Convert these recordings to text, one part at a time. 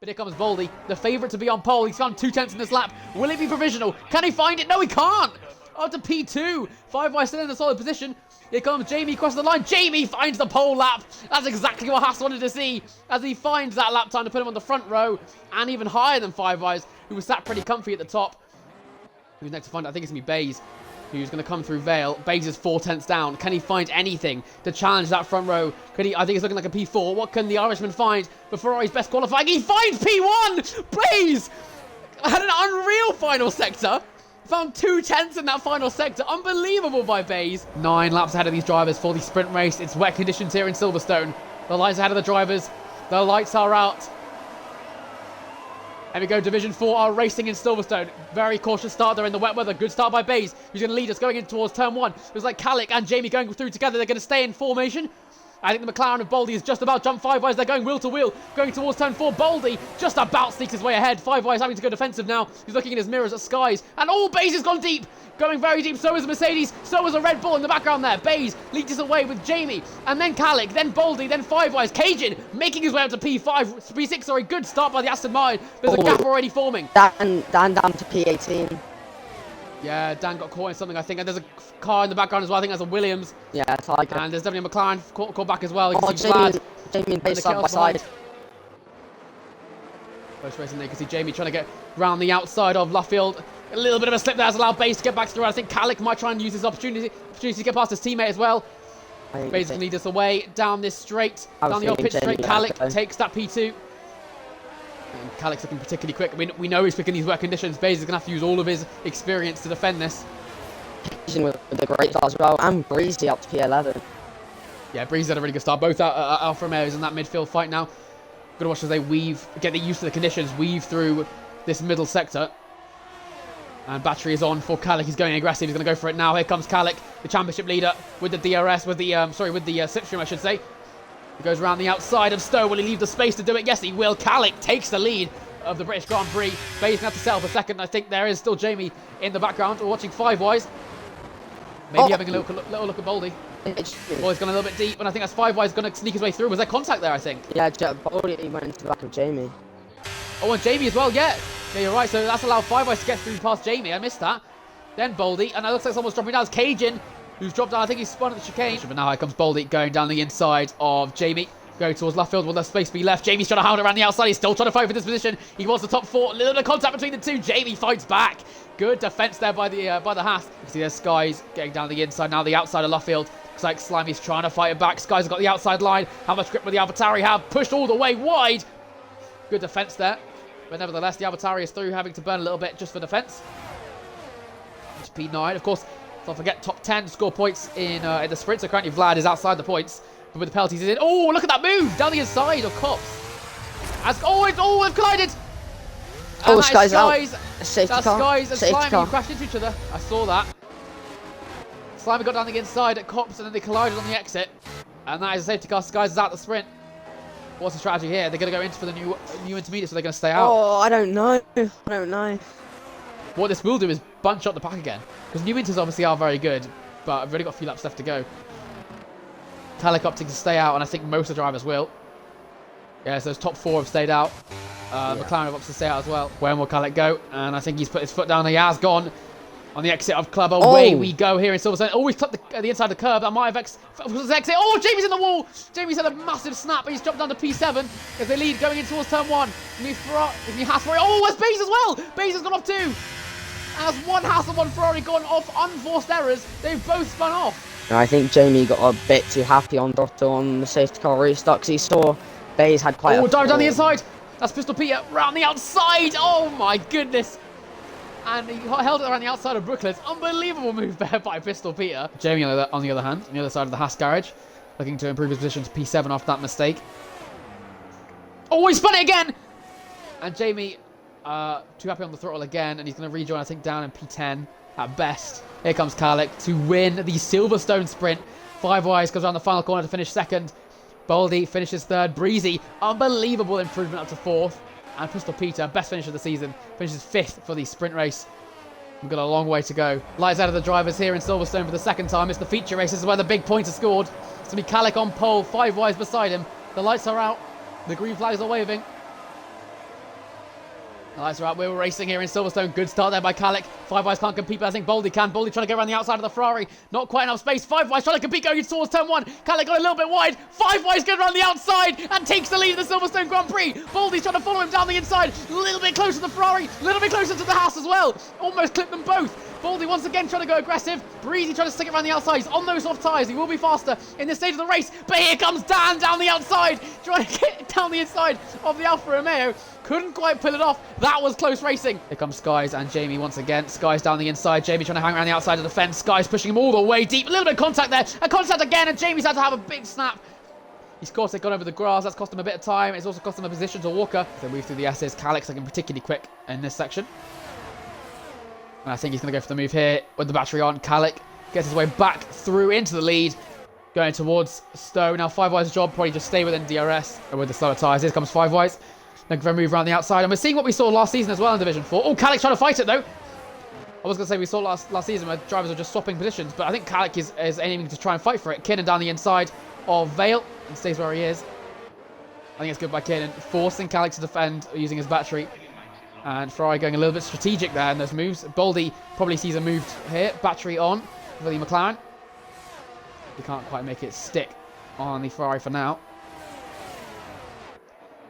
But here comes Baldy, the favourite to be on pole. He's found 2 tenths in this lap. Will it be provisional? Can he find it? No, he can't. Up to P2. 5 wide still in a solid position. Here comes Jamie across the line. Jamie finds the pole lap. That's exactly what Haas wanted to see, as he finds that lap time to put him on the front row and even higher than 5 Eyes, who was sat pretty comfy at the top. Who's next to find it? I think it's going to be Bays, who's going to come through Vale. Bays is 4 tenths down. Can he find anything to challenge that front row? Could he? I think it's looking like a P4. What can the Irishman find for Ferrari's best qualifying? He finds P1! Bays had an unreal final sector. Found 2 tenths in that final sector. Unbelievable by Bays. 9 laps ahead of these drivers for the sprint race. It's wet conditions here in Silverstone. The lights ahead of the drivers. The lights are out. There we go. Division 4 are racing in Silverstone. Very cautious start there in the wet weather. Good start by Bays, who's going to lead us going in towards turn 1. It was like Calic and Jamie going through together. They're going to stay in formation. I think the McLaren of Baldy is just about jump 5 Eyes. They're going wheel to wheel, going towards turn 4. Baldy just about sneaks his way ahead. 5 Eyes having to go defensive now. He's looking in his mirrors at Skies. And Bays has gone deep. Going very deep. So is a Mercedes. So is a Red Bull in the background there. Bays leads us away with Jamie. And then Calic. Then Baldy. Then 5 Eyes. Cajun making his way up to P5. P6. Sorry. Good start by the Aston Martin. There's a gap already forming. Dan down to P18. Yeah, Dan got caught in something, I think. And there's a car in the background as well. I think there's a Williams. Yeah, it's like and there's definitely a McLaren caught back as well. You can see Jamie and Bays side by side. Close racing there. You can see Jamie trying to get round the outside of Luffield. A little bit of a slip there has allowed Bays to get back through. I think Calic might try and use this opportunity to get past his teammate as well. Bays can lead us away down this straight. Down the old pitch straight. Calic takes that P2. And Calic's looking particularly quick. I mean, we know he's quick in these wet conditions. Bays is going to have to use all of his experience to defend this. With the great start as well. And Breezy up to P11. Yeah, Breezy had a really good start. Both Alfa Romeos in that midfield fight now. Got to watch as they get used to the conditions, weave through this middle sector. And battery is on for Calic. He's going aggressive. He's going to go for it now. Here comes Calic, the championship leader with the DRS, with the slipstream, I should say. He goes around the outside of Stowe. Will he leave the space to do it? Yes, he will. Calic takes the lead of the British Grand Prix. Bays going to have to settle for second. I think there is still Jamie in the background. We're watching 5 Eyes. Maybe having a little look at Baldy. He's gone a little bit deep, and I think that's 5 Eyes going to sneak his way through. Was there contact there, I think? Yeah, Baldy went into the back of Jamie. Oh, and Jamie as well, yeah. Yeah, you're right. So that's allowed 5 Eyes to get through past Jamie. I missed that. Then Baldy, and it looks like someone's dropping down. It's Cajun, who's dropped down. I think he's spun at the chicane. But now here comes Baldy going down the inside of Jamie. Going towards Luffield. Will there space be left? Jamie's trying to hound around the outside. He's still trying to fight for this position. He wants the top 4. A little bit of contact between the two. Jamie fights back. Good defense there by the Haas. You see there's Skies getting down the inside. Now the outside of Luffield. Looks like Slimy's trying to fight it back. Skies has got the outside line. How much grip will the AlphaTauri have? Pushed all the way wide. Good defense there. But nevertheless, the AlphaTauri is through, having to burn a little bit just for defense. P9, of course. Don't forget, top 10 score points in the sprint. So currently Vlad is outside the points. But with the penalties, he's in. Oh, look at that move down the inside of Cops. They've collided. Oh, Skies out. That's Skies and Slimy crashed into each other. I saw that. Slimy got down the inside at Cops, and then they collided on the exit. And that is a safety car. Skies is out the sprint. What's the strategy here? They're going to go into for the new intermediate, so they're going to stay out. Oh, I don't know. What this will do is bunch up the pack again. Because new inters obviously are very good, but I've already got a few laps left to go. Calic opting to stay out, and I think most of the drivers will. Yeah, so those top 4 have stayed out. McLaren have opted to stay out as well. Where will Calic go? And I think he's put his foot down. He has gone on the exit of Club. Away we go here in Silverstone. Oh, he's clipped the inside of the curb. That might have exit. Oh, Jamie's in the wall. Jamie's had a massive snap, but he's dropped down to P7 as they lead going in towards turn 1. Oh, there's Bays as well. Bays has gone off too. And that's one Haas and one Ferrari gone off unforced errors. They've both spun off. I think Jamie got a bit too happy on Dotto on the safety car restart because he saw Bays had quite a... dive down the inside. That's Pistol Peter round the outside. Oh my goodness. And he held it around the outside of Brooklands. Unbelievable move there by Pistol Peter. Jamie on the other hand, on the other side of the Haas garage, looking to improve his position to P7 after that mistake. Oh, he spun it again. And Jamie too happy on the throttle again, and he's going to rejoin, I think, down in P10 at best. Here comes Calic to win the Silverstone sprint. 5 Eyes goes around the final corner to finish second. Baldy finishes third. Breezy, unbelievable improvement up to 4th. And Pistol Peter, best finish of the season, finishes 5th for the sprint race. We've got a long way to go. Lights out of the drivers here in Silverstone for the second time. It's the feature race. This is where the big points are scored. It's going to be Calic on pole, 5 Eyes beside him. The lights are out. The green flags are waving. Lights are out. We're racing here in Silverstone. Good start there by Kalik. Five Eyes can't compete, but I think Baldy can. Baldy trying to get around the outside of the Ferrari. Not quite enough space. Five Eyes trying to compete going towards turn 1. Kalik got a little bit wide. Five Eyes going around the outside and takes the lead in the Silverstone Grand Prix. Baldy's trying to follow him down the inside. A little bit closer to the Ferrari. A little bit closer to the Haas as well. Almost clipped them both. Baldy once again trying to go aggressive. Breezy trying to stick it around the outside. He's on those soft tyres. He will be faster in this stage of the race. But here comes Dan down the outside. Trying to get down the inside of the Alfa Romeo. Couldn't quite pull it off. That was close racing. Here comes Skies and Jamie once again. Skies down the inside. Jamie trying to hang around the outside of the fence. Skies pushing him all the way deep. A little bit of contact there. A contact again. And Jamie's had to have a big snap. He's of course gone over the grass. That's cost him a bit of time. It's also cost him a position to Walker. So move through the S's. Calik's looking particularly quick in this section. And I think he's going to go for the move here with the battery on. Kalik gets his way back through into the lead. Going towards Stowe. Now Five Eyes' job probably just stay within DRS with the slower tyres. Here comes Five Eyes. Looking for a move around the outside. And we're seeing what we saw last season as well in Division 4. Oh, Kalik's trying to fight it though. I was going to say we saw last season where drivers were just swapping positions. But I think Kalik is aiming to try and fight for it. Kinnan down the inside of Vale. And stays where he is. I think it's good by Kinnan. Forcing Kalik to defend using his battery. And Ferrari going a little bit strategic there in those moves. Baldy probably sees a move here. Battery on for the McLaren. He can't quite make it stick on the Ferrari for now.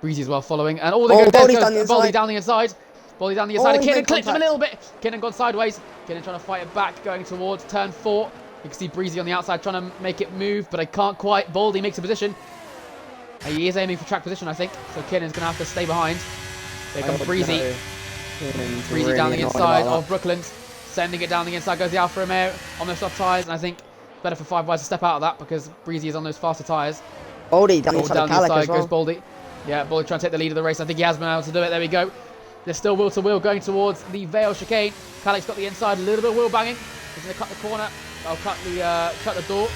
Breezy as well following. And all they go there. Baldy down the inside. Baldy down the inside. Kinnan clipped him a little bit. Kinnan gone sideways. Kinnan trying to fight it back. Going towards turn 4. You can see Breezy on the outside trying to make it move. But I can't quite. Baldy makes a position. He is aiming for track position, I think. So Kinnan's going to have to stay behind. Here comes Breezy. Breezy down the inside of Brooklands. Sending it down the inside goes the Alfa Romeo on those soft tyres. And I think better for Five Eyes to step out of that because Breezy is on those faster tyres. Baldy down the inside goes Baldy. Yeah, Baldy trying to take the lead of the race. I think he has been able to do it. There we go. There's still wheel to wheel going towards the Vale chicane. Kalik's got the inside, a little bit of wheel banging. He's going to cut the corner. I'll cut the door.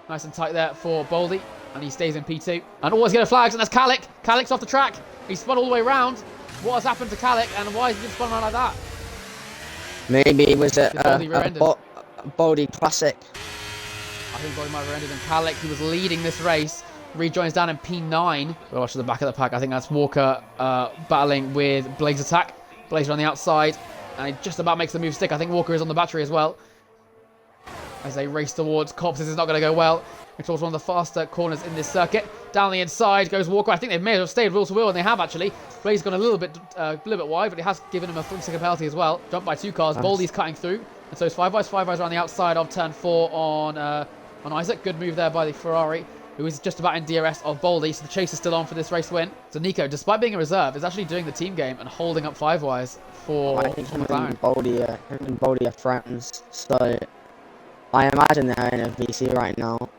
Nice and tight there for Baldy. And he stays in P2. And always get a flags, and that's Kalik. Kalik's off the track. He's spun all the way around. What has happened to Kalik, and why is he spun around like that? Maybe it was a Baldy classic. I think Baldy might have ended in Kalik. He was leading this race. Rejoins down in P9. We'll watch to the back of the pack. I think that's Walker battling with Blaze Attack. Blaze on the outside. And he just about makes the move stick. I think Walker is on the battery as well. As they race towards Cops, this is not going to go well. Towards one of the faster corners in this circuit. Down the inside goes Walker. I think they may have stayed wheel to wheel, and they have actually. Blaze gone a little bit wide, but it has given him a 3-second penalty as well. Jumped by 2 cars. Nice. Baldy's cutting through, and so is Five Eyes. Five Eyes around the outside of turn 4 on Isaac. Good move there by the Ferrari, who is just about in DRS of Baldy. So the chase is still on for this race win. So Nico, despite being a reserve, is actually doing the team game and holding up Five Eyes for McLaren. Him and Baldy are friends, so I imagine they're in a VC right now.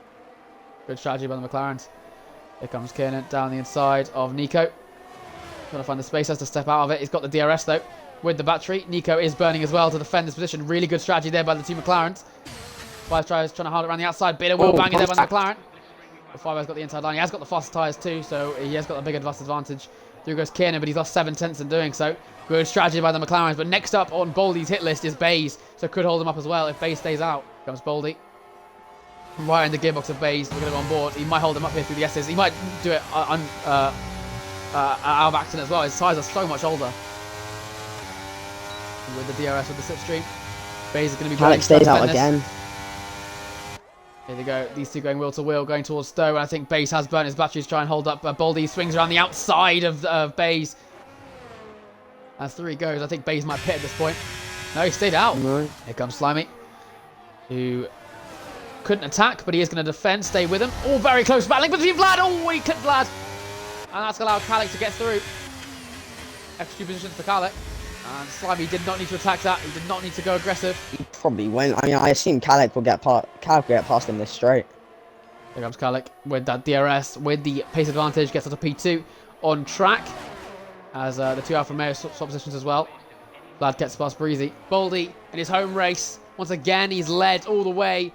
Good strategy by the McLarens. Here comes Kiernan down the inside of Nico. Trying to find the space, has to step out of it. He's got the DRS though with the battery. Nico is burning as well to defend this position. Really good strategy there by the two McLarens. Five tries trying to hold it around the outside. Bit of wheel banging there by the McLaren. Five has got the inside line. He has got the faster tyres too, so he has got a big advantage. Through goes Kiernan, but he's lost 7 tenths in doing so. Good strategy by the McLarens. But next up on Baldy's hit list is Bays, so could hold him up as well if Bays stays out. Comes Baldy. Right in the gearbox of Bays, we're going to go on board. He might hold him up here through the S's. He might do it out of accident as well. His tyres are so much older. With the DRS with the slipstream. Bays is going to be Alex stays out again. Here they go. These two going wheel to wheel, going towards Stowe. And I think Bays has burnt his batteries to try and hold up. Baldy swings around the outside of Bays. As 3 goes, I think Bays might pit at this point. No, he stayed out. No. Here comes Slimy, who couldn't attack, but he is going to defend, stay with him. All very close battling between Vlad. Oh, he clipped Vlad. And that's allowed Kalik to get through. Extra positions for Kalik. And Slimy did not need to attack that. He did not need to go aggressive. He probably won't. I mean, I assume Kalik will get past him this straight. Here comes Kalik with that DRS, with the pace advantage, gets up to P2 on track. As the 2 Alfa Romeo swap positions as well. Vlad gets past Breezy. Baldy in his home race. Once again, he's led all the way.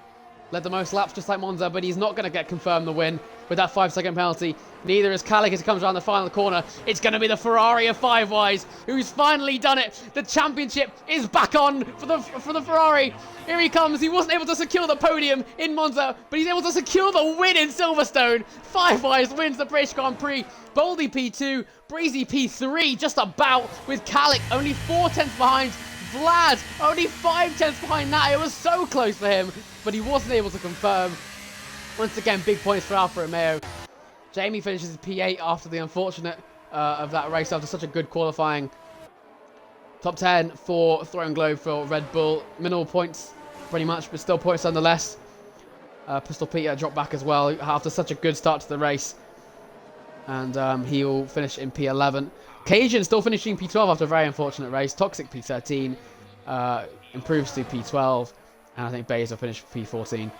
Led the most laps just like Monza, but he's not going to get confirmed the win with that 5-second penalty. Neither is Calic as he comes around the final corner. It's going to be the Ferrari of Five Wise who's finally done it. The championship is back on for the Ferrari. Here he comes. He wasn't able to secure the podium in Monza, but he's able to secure the win in Silverstone. Five Wise wins the British Grand Prix. Boldy P2, Breezy P3, just about, with Calic only 4 tenths behind. Vlad only 5 tenths behind that. It was so close for him, but he wasn't able to confirm. Once again, big points for Alfa Romeo. Jamie finishes P8 after the unfortunate of that race after such a good qualifying. Top 10 for Throwing Globe for Red Bull. Minimal points, pretty much, but still points nonetheless. Pistol Peter dropped back as well after such a good start to the race. And he will finish in P11. Cajun still finishing P12 after a very unfortunate race. Toxic P13 improves to P12. And I think Bays will finish P14.